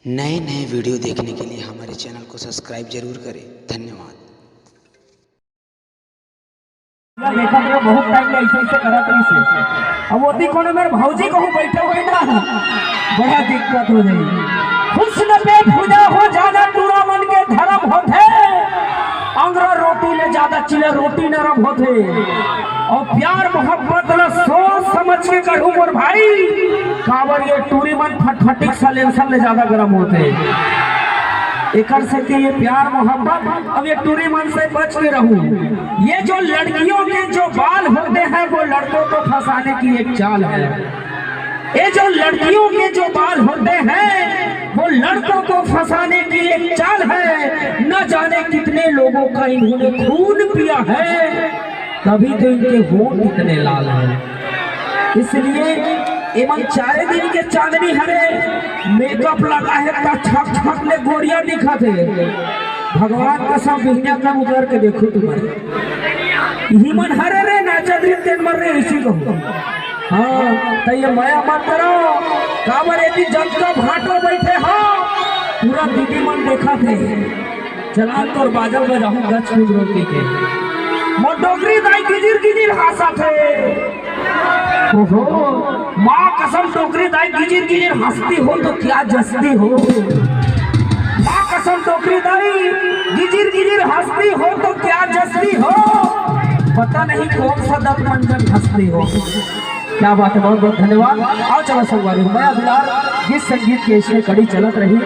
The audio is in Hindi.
नए नए वीडियो देखने के लिए हमारे चैनल को सब्सक्राइब जरूर करें। धन्यवाद। देखा तो बहुत टाइम में ऐसे ऐसे करत रही से अब ओती कोनो मेरे भौजी कहूं बैठे हुए ना बड़ा दिक्कत हो जाई। हुस्न पे पूजा हो जाना पूरा मन के धर्म होते अंगरा रोटी ले ज्यादा चिले रोटी नरम होते और प्यार मोहब्बत ल सोच समझ के करूं मोर भाई कावर ये टूरी मन फटफटिक सालेंसर ले ज्यादा गर्म होते एकर से कि ये प्यार मोहब्बत अब ये टूरी मन से बच के रहूं। ये जो लड़कियों के जो बाल होते हैं वो लड़कों को फंसाने की एक चाल है। ये जो लड़कियों के जो बाल होते हैं वो लड़कों को फंसाने की एक चाल है। न जाने कितने लोगों का इन्होंने खून पिया है तभी तो इनके होंठ इतने लाल हैं। इसलिए एवं 4 दिन के चांदनी हरे मेकअप लगा है ता छक छक ले गोरिया दिखा थे। भगवान का सब बिहनिया कम उतर के देखो तुम्हारे हिमन हरे रे नाचा दिन तेन मर रहे इसी को। हाँ तो ये माया मत करो काबर एक जनता भाटो बैठे हो पूरा दीदी मन देखा थे चलान तो बाजल में रहूं गच रोटी के मोटोकरी दाई गिजिर गिजिर हंसा थे। ओहो माँ कसम टोकरी दाई गिजिर गिजिर हंसती हो तो क्या जसती हो। माँ कसम टोकरी दाई गिजिर गिजिर हंसती हो तो क्या जसती हो। पता नहीं कौन सा दत्त मंजन हंसती हो। क्या बात है बहुत बहुत धन्यवाद। आओ चलो संगवारी मैं अभिलाष जिस संगीत की इसमें कड़ी चलत रही।